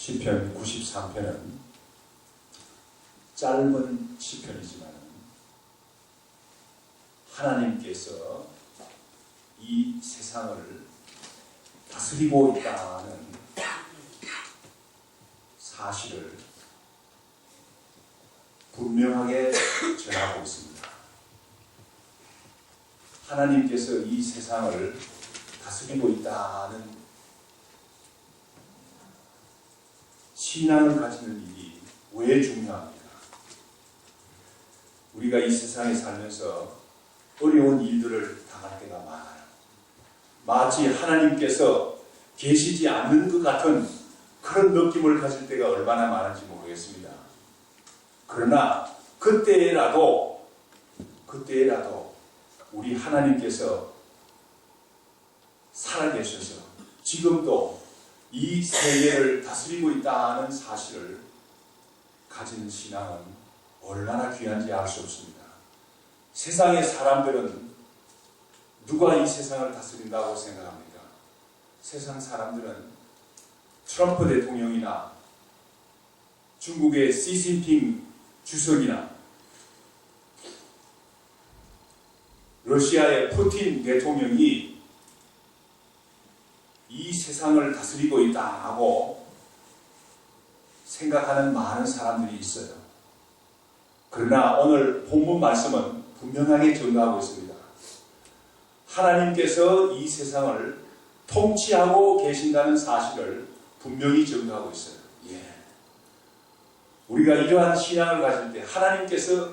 시편 93편은 짧은 시편이지만 하나님께서 이 세상을 다스리고 있다는 사실을 분명하게 전하고 있습니다. 하나님께서 이 세상을 다스리고 있다는 신앙을 가지는 일이 왜 중요합니까? 우리가 이 세상에 살면서 어려운 일들을 당할 때가 많아요. 마치 하나님께서 계시지 않는 것 같은 그런 느낌을 가질 때가 얼마나 많은지 모르겠습니다. 그러나 그때라도 우리 하나님께서 살아계셔서 지금도 이 세계를 다스리고 있다는 사실을 가진 신앙은 얼마나 귀한지 알 수 없습니다. 세상의 사람들은 누가 이 세상을 다스린다고 생각합니까? 세상 사람들은 트럼프 대통령이나 중국의 시진핑 주석이나 러시아의 푸틴 대통령이 이 세상을 다스리고 있다고 생각하는 많은 사람들이 있어요. 그러나 오늘 본문 말씀은 분명하게 증거하고 있습니다. 하나님께서 이 세상을 통치하고 계신다는 사실을 분명히 증거하고 있어요. 우리가 이러한 신앙을 가질 때 하나님께서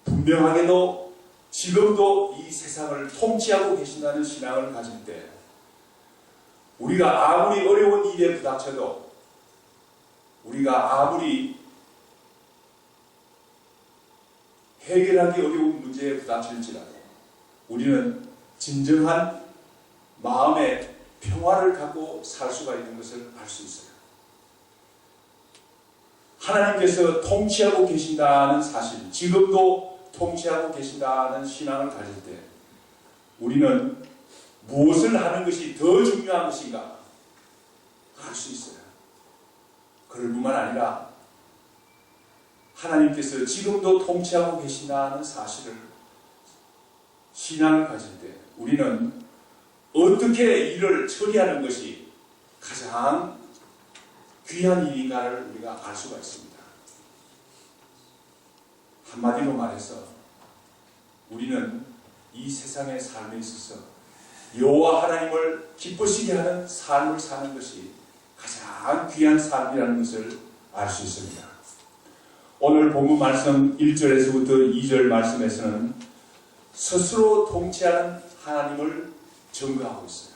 분명하게도 지금도 이 세상을 통치하고 계신다는 신앙을 가질 때 우리가 아무리 어려운 일에 부닥쳐도 우리가 아무리 해결하기 어려운 문제에 부닥칠지라도 우리는 진정한 마음의 평화를 갖고 살 수가 있는 것을 알 수 있어요. 하나님께서 통치하고 계신다는 사실, 지금도 통치하고 계신다는 신앙을 가질 때 우리는 무엇을 하는 것이 더 중요한 것인가 알 수 있어요. 그럴 뿐만 아니라 하나님께서 지금도 통치하고 계신다는 사실을 신앙을 가질 때 우리는 어떻게 일을 처리하는 것이 가장 귀한 일인가를 우리가 알 수가 있습니다. 한마디로 말해서 우리는 이 세상의 삶에 있어서 여호와 하나님을 기쁘시게 하는 삶을 사는 것이 가장 귀한 삶이라는 것을 알 수 있습니다. 오늘 본문 말씀 1절에서부터 2절 말씀에서는 스스로 통치하는 하나님을 증거하고 있어요.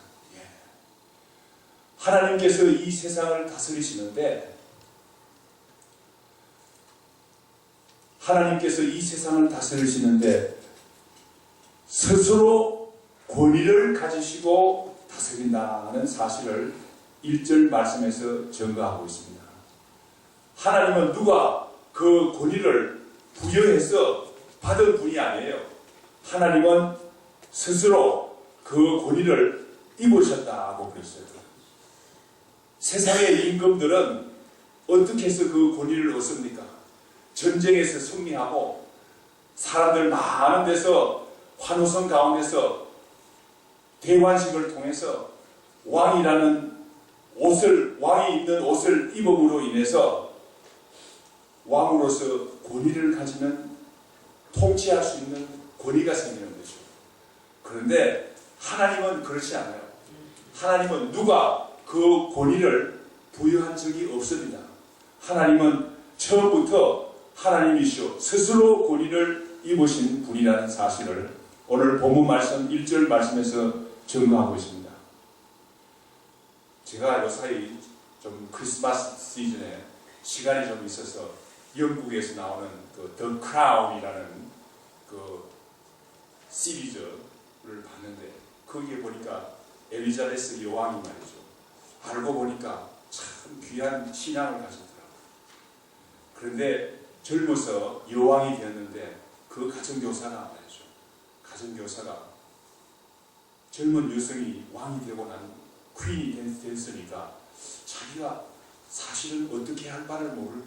하나님께서 이 세상을 다스리시는데 스스로 권위를 가지시고 다스린다는 사실을 1절 말씀에서 증거하고 있습니다. 하나님은 누가 그 권위를 부여해서 받은 분이 아니에요. 하나님은 스스로 그 권위를 입으셨다고 그랬어요. 세상의 임금들은 어떻게 해서 그 권위를 얻습니까? 전쟁에서 승리하고 사람들 많은 데서 환호성 가운데서 대관식을 통해서 왕이 입는 옷을 입음으로 인해서 왕으로서 권위를 가지는 통치할 수 있는 권위가 생기는 거죠. 그런데 하나님은 그렇지 않아요. 하나님은 누가 그 권위를 부여한 적이 없습니다. 하나님은 처음부터 하나님이시오 스스로 권위를 입으신 분이라는 사실을 오늘 본문 말씀 1절 말씀에서 증거하고 있습니다. 제가 요사이 좀 크리스마스 시즌에 시간이 좀 있어서 영국에서 나오는 그 The Crown이라는 그 시리즈를 봤는데 거기에 보니까 엘리자베스 여왕이 말이죠. 알고 보니까 참 귀한 신앙을 가졌더라고요. 그런데 젊어서 여왕이 되었는데 그 가정교사가 말이죠. 가정교사가 젊은 여성이 왕이 되고 난 퀸이 됐으니까 자기가 사실은 어떻게 할 바를 모를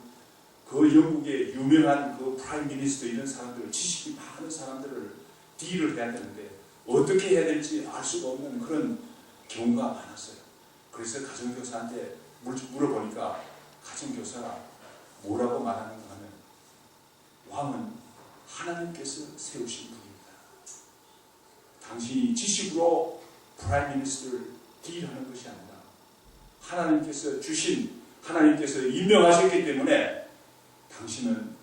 그 영국의 유명한 그 프라임 미니스터 이런 사람들, 지식이 많은 사람들을 딜을 해야 되는데 어떻게 해야 될지 알 수가 없는 그런 경우가 많았어요. 그래서 가정교사한테 물어보니까 가정교사가 뭐라고 말하는가 하면 왕은 하나님께서 세우신 분입니다. 당신이 지식으로 프라임 미니스터를 딜하는 것이 아니라 하나님께서 주신, 하나님께서 임명하셨기 때문에 당신은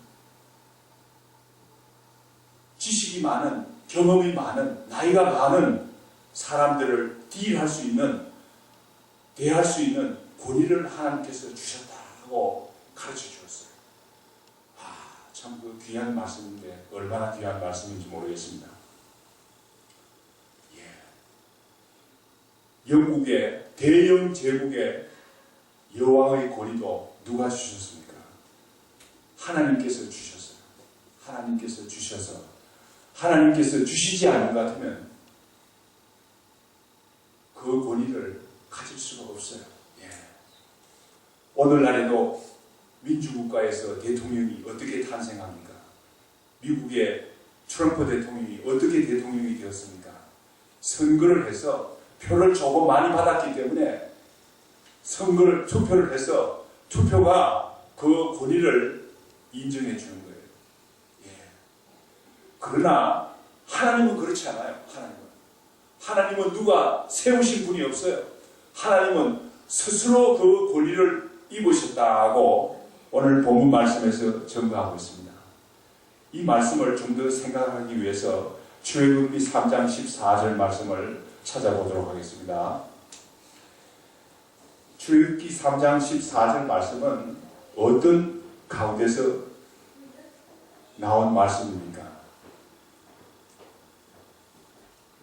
지식이 많은, 경험이 많은, 나이가 많은 사람들을 딜할 수 있는, 대할 수 있는 권위를 하나님께서 주셨다고 가르쳐 주었어요. 참 그 귀한 말씀인데 얼마나 귀한 말씀인지 모르겠습니다. 영국의 대영 제국의 여왕의 권위도 누가 주셨습니까? 하나님께서 주셨어요. 하나님께서 주셔서 하나님께서 주시지 않은 것 같으면 그 권위를 가질 수가 없어요. 오늘날에도 민주국가에서 대통령이 어떻게 탄생합니까? 미국의 트럼프 대통령이 어떻게 대통령이 되었습니까? 선거를 해서 표를 조금 많이 받았기 때문에 투표를 해서 투표가 그 권위를 인정해 주는 거예요. 그러나 하나님은 그렇지 않아요. 하나님은 누가 세우신 분이 없어요. 하나님은 스스로 그 권위를 입으셨다고 오늘 본문 말씀에서 증거하고 있습니다. 이 말씀을 좀 더 생각하기 위해서 출애굽기 3장 14절 말씀을 찾아보도록 하겠습니다. 출애굽기 3장 14절 말씀은 어떤 가운데서 나온 말씀입니까?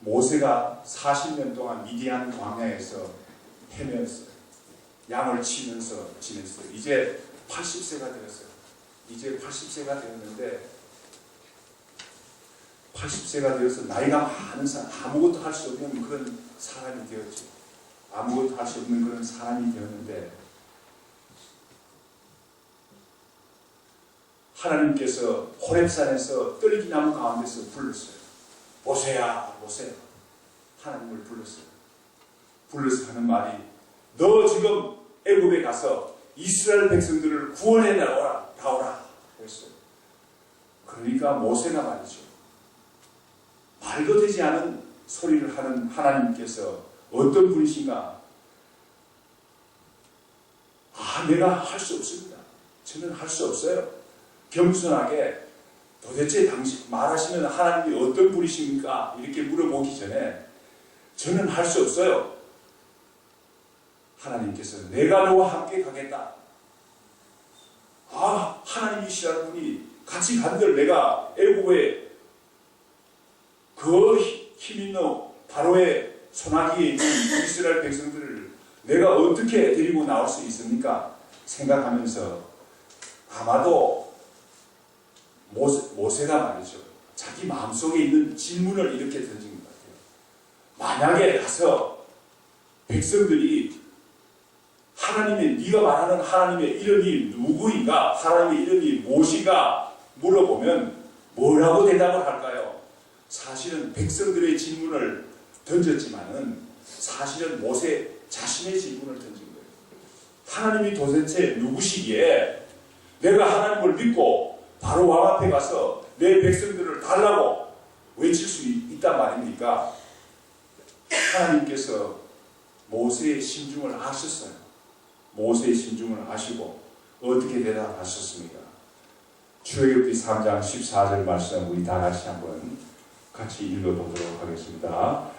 모세가 40년 동안 미디안 광야에서 헤매었어요. 양을 치면서 지냈어요. 이제 80세가 되었어요. 이제 80세가 되었는데 80세가 되어서 나이가 많은 사람, 아무것도 할 수 없는 그런 사람이 되었죠. 아무것도 할 수 없는 그런 사람이 되었는데 하나님께서 호렙산에서 떨기나무 가운데서 불렀어요. 모세야, 모세야. 하나님을 불렀어요. 불러서 하는 말이 너 지금 애굽에 가서 이스라엘 백성들을 구원해 나오라 그랬어요. 그러니까 모세가 말이죠. 말도 되지 않은 소리를 하는 하나님께서 어떤 분이신가? 내가 할 수 없습니다. 저는 할 수 없어요. 겸손하게 도대체 당신 말하시는 하나님이 어떤 분이십니까? 이렇게 물어보기 전에 저는 할 수 없어요. 하나님께서 내가 너와 함께 가겠다. 하나님이시라는 분이 같이 간들 내가 애굽에 그 힘있는 바로의 소나기에 있는 이스라엘 백성들을 내가 어떻게 데리고 나올 수 있습니까? 생각하면서 아마도 모세가 말이죠. 자기 마음속에 있는 질문을 이렇게 던진 것 같아요. 만약에 가서 백성들이 하나님의 네가 말하는 하나님의 이름이 누구인가? 하나님의 이름이 무엇인가? 물어보면 뭐라고 대답을 할까요? 사실은 백성들의 질문을 던졌지만은 사실은 모세 자신의 질문을 던진 거예요. 하나님이 도대체 누구시기에 내가 하나님을 믿고 바로 왕 앞에 가서 내 백성들을 달라고 외칠 수 있단 말입니까? 하나님께서 모세의 심중을 아셨어요. 모세의 심중을 아시고 어떻게 대답하셨습니까? 출애굽기 3장 14절 말씀 우리 다 같이 한번 같이 읽어보도록 하겠습니다.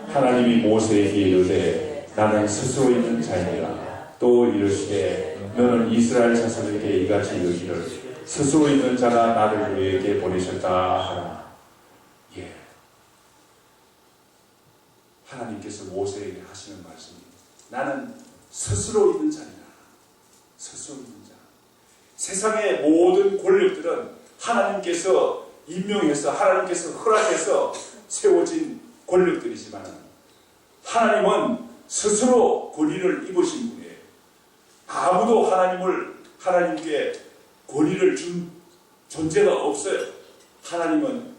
하나님이 모세에게 이르되 나는 스스로 있는 자이니라. 또 이르시되 너는 이스라엘 자손에게 이같이 이르기를 스스로 있는 자가 나를 너희에게 보내셨다 하라. 하나님께서 모세에게 하시는 말씀입니다. 나는 스스로 있는 자니라. 스스로 있는 자. 세상의 모든 권력들은 하나님께서 임명해서 하나님께서 허락해서 세워진 권력들이지만 하나님은 스스로 권위를 입으신 분이에요. 아무도 하나님께 권위를 준 존재가 없어요. 하나님은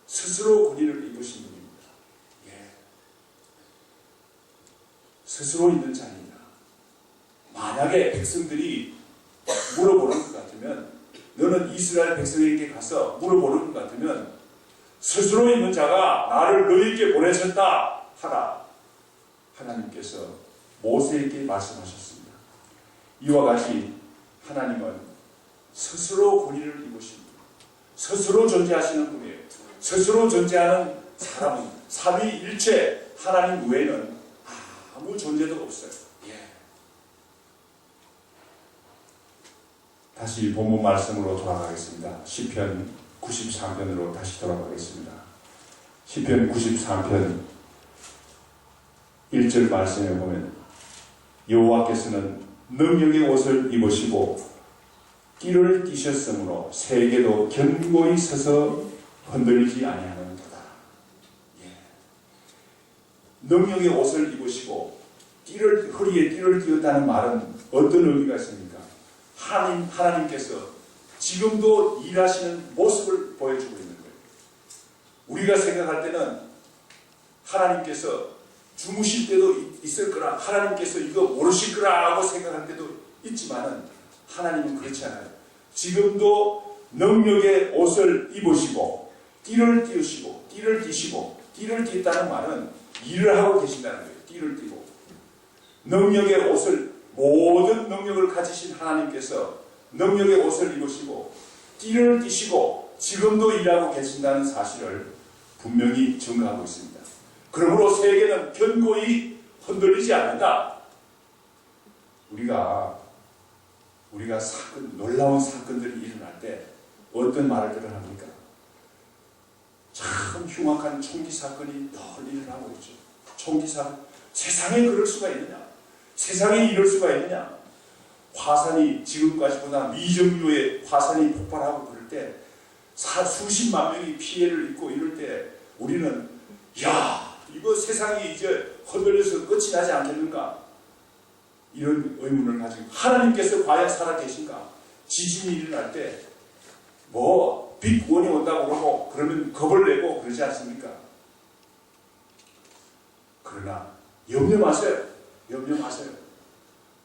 스스로 권위를 입으신 분입니다. 예. 스스로 있는 자입니다. 만약에 백성들이 물어보는 것 같으면, 너는 이스라엘 백성에게 가서 물어보는 것 같으면, 스스로 있는 자가 나를 너희에게 보내셨다 하라. 하나님께서 모세에게 말씀하셨습니다. 이와 같이 하나님은 스스로 권위를 입으십니다. 스스로 존재하시는 분이에요. 스스로 존재하는 사람은 삼위일체 하나님 외에는 아무 존재도 없어요. 예. 다시 본문 말씀으로 돌아가겠습니다. 시편 93편으로 다시 돌아가겠습니다. 시편 93편 1절 말씀에 보면, 여호와께서는 능력의 옷을 입으시고 띠를 띠셨으므로 세계도 견고히 서서 흔들리지 아니하는도다. 예. 능력의 옷을 입으시고 허리에 띠를 띠었다는 말은 어떤 의미가 있습니까? 하나님께서 지금도 일하시는 모습을 보여주고 있는 거예요. 우리가 생각할 때는 하나님께서 주무실 때도 있을 거라, 하나님께서 이거 모르실 거라 하고 생각할 때도 있지만은, 하나님은 그렇지 않아요. 지금도 능력의 옷을 입으시고 띠를 띄우시고 띠를 띠시고, 띠를 띠었다는 말은 일을 하고 계신다는 거예요. 띠를 띠고 능력의 옷을, 모든 능력을 가지신 하나님께서 능력의 옷을 입으시고 띠를 띠시고 지금도 일하고 계신다는 사실을 분명히 증거하고 있습니다. 그러므로 세계는 견고히 흔들리지 않는다. 우리가 놀라운 사건들이 일어날 때 어떤 말을 들어합니까? 참 흉악한 총기 사건이 늘 일어나고 있죠. 총기 사건. 세상에 그럴 수가 있느냐? 세상에 이럴 수가 있느냐? 화산이 지금까지보다 미정유의 화산이 폭발하고 그럴 때 수십만 명이 피해를 입고 이럴 때 우리는, 야, 이거 세상이 이제 흔들려서 끝이 나지 않겠는가? 이런 의문을 가지고, 하나님께서 과연 살아계신가? 지진이 일어날 때 빅원이 온다고 그러고 그러면 겁을 내고 그러지 않습니까? 그러나 염려 마세요.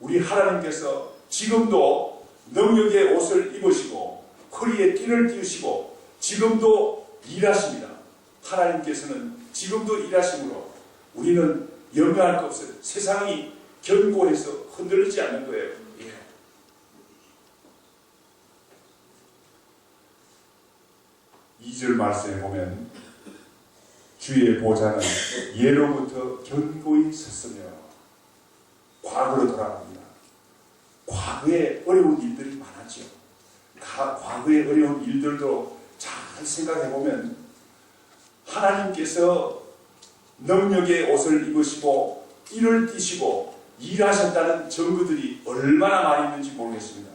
우리 하나님께서 지금도 능력의 옷을 입으시고 허리에 띠를 띄우시고 지금도 일하십니다. 하나님께서는 지금도 일하심으로 우리는 염려할 거 없어요. 세상이 견고해서 흔들리지 않는 거예요. 예. 이 절 말씀에 보면, 주의 보좌는 예로부터 견고히 섰으며, 과거로 돌아갑니다. 과거에 어려운 일들이 많았죠. 과거의 어려운 일들도 잘 생각해보면 하나님께서 능력의 옷을 입으시고 띠를 띠시고 일하셨다는 증거들이 얼마나 많이 있는지 모르겠습니다.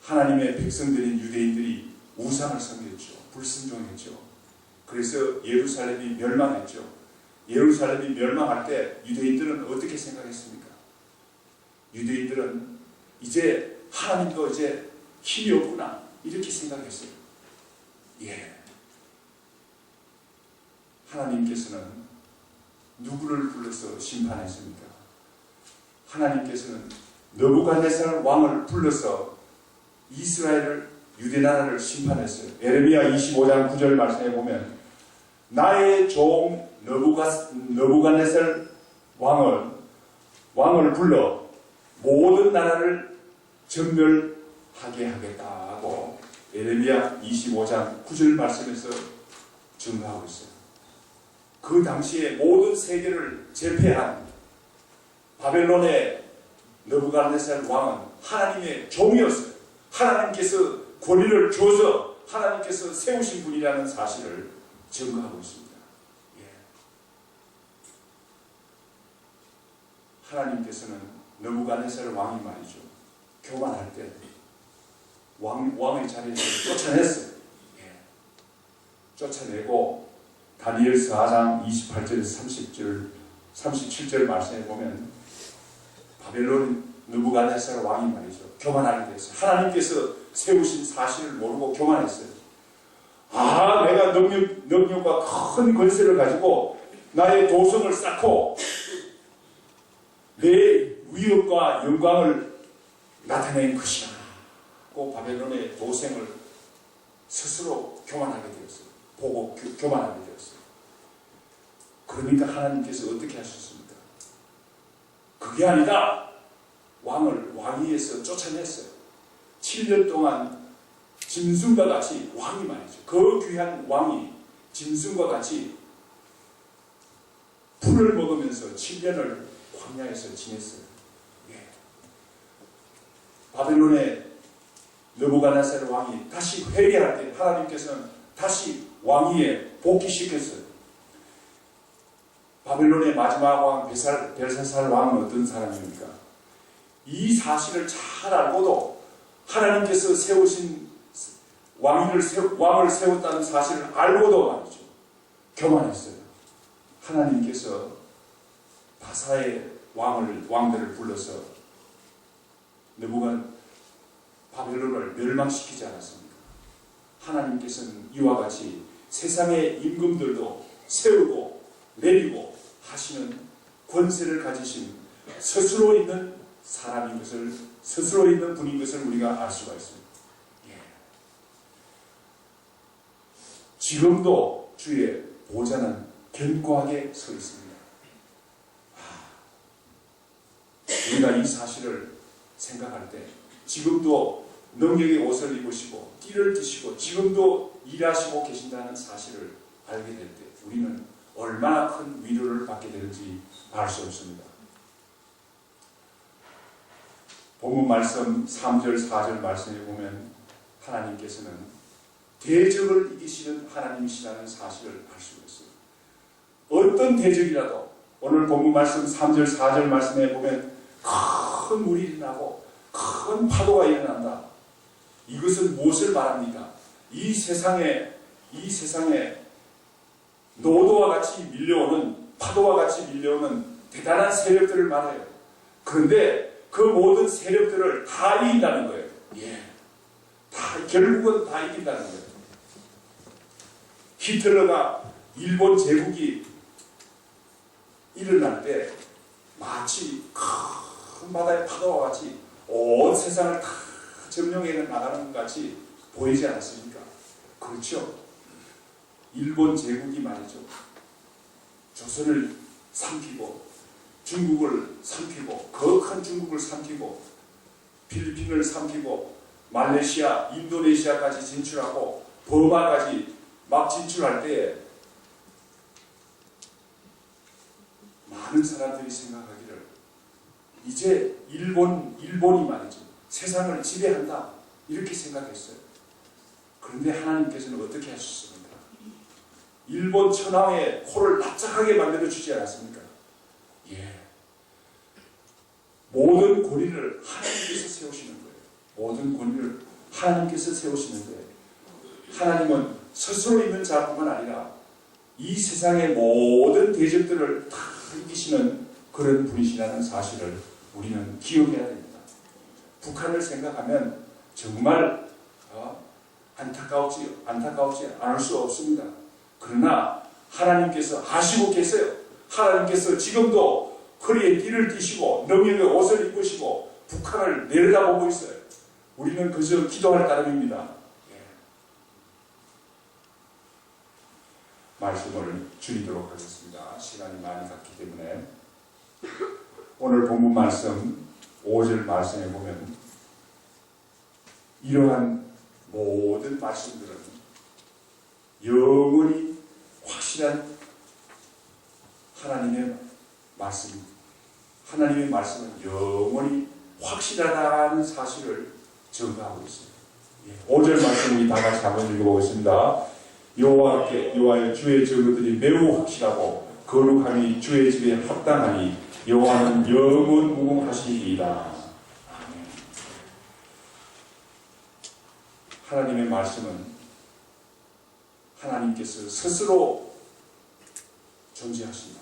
하나님의 백성들인 유대인들이 우상을 섬겼죠. 불순종했죠. 그래서 예루살렘이 멸망했죠. 예루살렘이 멸망할 때 유대인들은 어떻게 생각했습니까? 유대인들은 이제 하나님도 이제 힘이 없구나 이렇게 생각했어요. 예. 하나님께서는 누구를 불러서 심판했습니까? 하나님께서는 느부갓네살 왕을 불러서 이스라엘을, 유대 나라를 심판했어요. 에레미야 25장 9절 말씀에 보면, 나의 종 느부갓네살 왕을 불러 모든 나라를 전멸하게 하겠다 하고 에레미야 25장 9절 말씀에서 증거하고 있어요. 그 당시에 모든 세계를 제패한 바벨론의 느부갓네살 왕은 하나님의 종이었어요. 하나님께서 권위를 줘서 하나님께서 세우신 분이라는 사실을 증거하고 있습니다. 예. 하나님께서는 느부갓네살 왕이 말이죠, 교만할 때 왕의 자리에서 쫓아냈어요. 예. 쫓아내고 다니엘 4장 28절에서 37절 말씀에 보면 바벨론 느부갓네살 왕이 말이죠. 교만하게 되었어요. 하나님께서 세우신 사실을 모르고 교만했어요. 아, 내가 능력과 큰 권세를 가지고 나의 도성을 쌓고 내 위협과 영광을 나타낸 것이다. 고 바벨론의 도생을 스스로 교만하게 되었어요. 보고 교만하게 되었어요. 그러니까 하나님께서 어떻게 하셨습니까? 그게 아니라 왕위에서 쫓아냈어요. 7년 동안 짐승과 같이 왕이 말이죠. 그 귀한 왕이 짐승과 같이 풀을 먹으면서 7년을 광야에서 지냈어요. 예. 바벨론의 느부갓네살 왕이 다시 회개할 때 하나님께서는 다시 왕위에 복귀시켰어요. 바벨론의 마지막 왕 벨사살 왕은 어떤 사람입니까? 이 사실을 잘 알고도 하나님께서 세우신 왕을 세웠다는 사실을 알고도 말이죠. 교만했어요. 하나님께서 바사의 왕들을 불러서 바벨론을 멸망시키지 않았습니까? 하나님께서는 이와 같이 세상의 임금들도 세우고 내리고 하시는 권세를 가지신 스스로 있는 사람인 것을, 스스로 있는 분인 것을 우리가 알 수가 있습니다. 예. 지금도 주의 보좌는 견고하게 서 있습니다. 우리가 이 사실을 생각할 때 지금도 능력의 옷을 입으시고 띠를 띠시고 지금도 일하시고 계신다는 사실을 알게 될 때 우리는 얼마나 큰 위로를 받게 되는지 알 수 없습니다. 본문 말씀 3절 4절 말씀에 보면 하나님께서는 대적을 이기시는 하나님이시라는 사실을 알 수가 있어요. 어떤 대적이라도 오늘 본문 말씀 3절 4절 말씀에 보면 큰 물이 일어나고 큰 파도가 일어난다. 이것은 무엇을 말합니까? 이 세상에 노도와 같이 밀려오는, 파도와 같이 밀려오는 대단한 세력들을 말해요. 그런데 그 모든 세력들을 다 이긴다는 거예요. 예. 결국은 다 이긴다는 거예요. 히틀러가 일본 제국이 일어날 때 마치 큰 바다의 파도와 같이 온 세상을 다 점령해 나가는 것 같이 보이지 않았습니까? 그렇죠. 일본 제국이 말이죠. 조선을 삼키고 중국을 삼키고 거룩한 중국을 삼키고 필리핀을 삼키고 말레이시아, 인도네시아까지 진출하고 버마까지 막 진출할 때에 많은 사람들이 생각하기를 이제 일본이 말이죠. 세상을 지배한다. 이렇게 생각했어요. 그런데 하나님께서는 어떻게 하셨습니까? 일본 천황의 코를 납작하게 만들어주지 않았습니까? 예. 모든 권위를 하나님께서 세우시는 거예요. 모든 권위를 하나님께서 세우시는데 하나님은 스스로 있는 자뿐만 아니라 이 세상의 모든 대적들을 다 이기시는 그런 분이시라는 사실을 우리는 기억해야 됩니다. 북한을 생각하면 정말 안타까웠지 않을 수 없습니다. 그러나 하나님께서 아시고 계세요. 하나님께서 지금도 허리에 띠를 띠시고 능력의 옷을 입으시고 북한을 내려다보고 있어요. 우리는 그저 기도할 따름입니다. 말씀을 줄이도록 하겠습니다. 시간이 많이 갔기 때문에 오늘 본문 말씀 5절 말씀에 보면 이러한 모든 말씀들은 영원히 확실한 하나님의 말씀은 영원히 확실하다는 사실을 증거하고 있어요. 5절 말씀 우리 다 같이 한번 읽어보겠습니다. 여호와의 주의 증거들이 매우 확실하고 거룩함이 주의 집에 합당하니 여호와는 영원 무궁하시리이다. 하나님의 말씀은 하나님께서 스스로 존재하신다.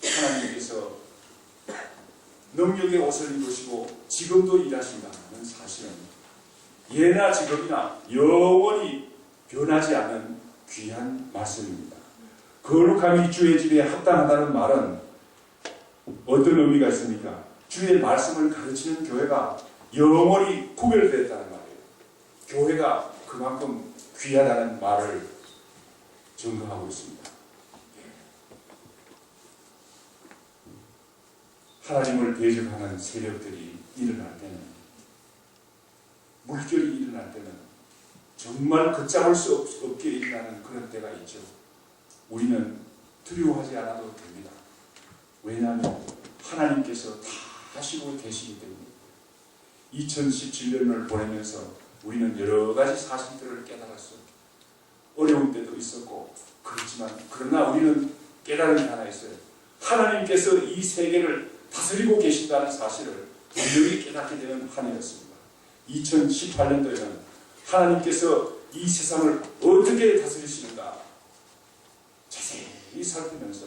하나님께서 능력의 옷을 입으시고 지금도 일하신다는 사실은 예나 지금이나 영원히 변하지 않는 귀한 말씀입니다. 거룩함이 주의 집에 합당하다는 말은 어떤 의미가 있습니까? 주의 말씀을 가르치는 교회가 영원히 구별됐다는 말이에요. 교회가 그만큼 귀하다는 말을 증거하고 있습니다. 하나님을 대적하는 세력들이 일어날 때는, 물결이 일어날 때는 정말 걷잡을 수 없게 일어나는 그런 때가 있죠. 우리는 두려워하지 않아도 됩니다. 왜냐하면 하나님께서 다 하시고 계시기 때문에 2017년을 보내면서 우리는 여러 가지 사실들을 깨달았어요. 어려운 때도 있었고 그렇지만 그러나 우리는 깨달은 게 하나 있어요. 하나님께서 이 세계를 다스리고 계신다는 사실을 분명히 깨닫게 되는 한 해였습니다. 2018년도에는 하나님께서 이 세상을 어떻게 다스리시는가 자세히 살피면서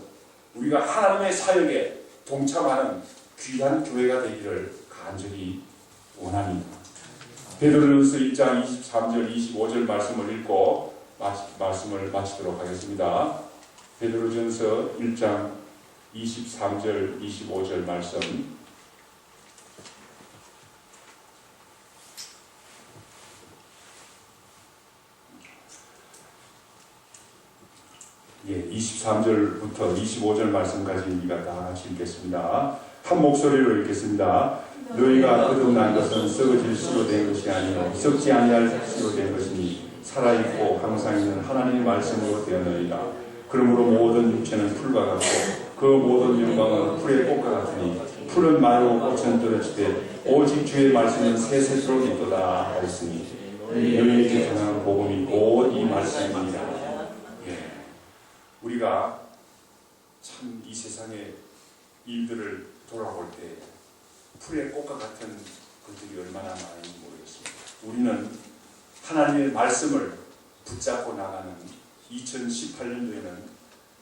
우리가 하나님의 사역에 동참하는 귀한 교회가 되기를 간절히 원합니다. 베드로전서 1장 23절 25절 말씀을 읽고 말씀을 마치도록 하겠습니다. 베드로전서 1장 23절 25절 말씀. 예, 23절부터 25절 말씀까지 우리가 다 같이 읽겠습니다. 한 목소리로 읽겠습니다. 너희가 거듭난 것은 썩어질 씨로 된 것이 아니요 썩지 아니할 씨로 된 것이니 살아있고 항상 있는 하나님의 말씀으로 되었느니라. 그러므로 모든 육체는 풀과 같고 그 모든 영광은 풀의 꽃과 같으니 풀은 마르고 꽃은 떨어지되 오직 주의 말씀은 새새도록 있도다 하였으니 너희에게 전하는 복음이 곧 이 말씀이니라. 예. 우리가 참 이 세상의 일들을 돌아볼 때 풀의 꽃과 같은 것들이 얼마나 많은지 모르겠습니다. 우리는 하나님의 말씀을 붙잡고 나가는 2018년도에는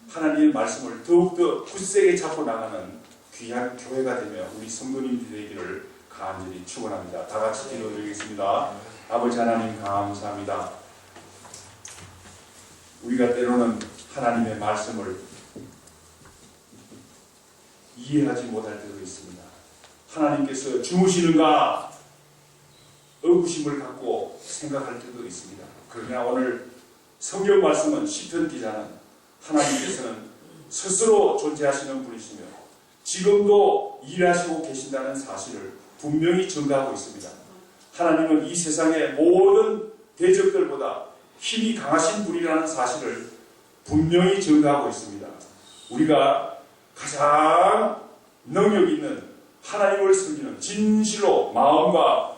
하나님의 말씀을 더욱더 굳세게 잡고 나가는 귀한 교회가 되며 우리 성도님들이 되기를 간절히 축원합니다. 다 같이 기도드리겠습니다. 아버지 하나님 감사합니다. 우리가 때로는 하나님의 말씀을 이해하지 못할 때도 있습니다. 하나님께서 주무시는가 의구심을 갖고 생각할 때도 있습니다. 그러나 오늘 성경 말씀은 시편 기자는 하나님께서는 스스로 존재하시는 분이시며 지금도 일하시고 계신다는 사실을 분명히 증거하고 있습니다. 하나님은 이 세상의 모든 대적들보다 힘이 강하신 분이라는 사실을 분명히 증거하고 있습니다. 우리가 가장 능력 있는 하나님을 섬기는 진실로 마음과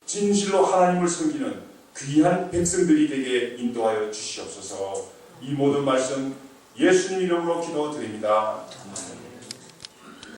진실로 하나님을 섬기는 귀한 백성들이 되게 인도하여 주시옵소서. 이 모든 말씀 예수님 이름으로 기도드립니다.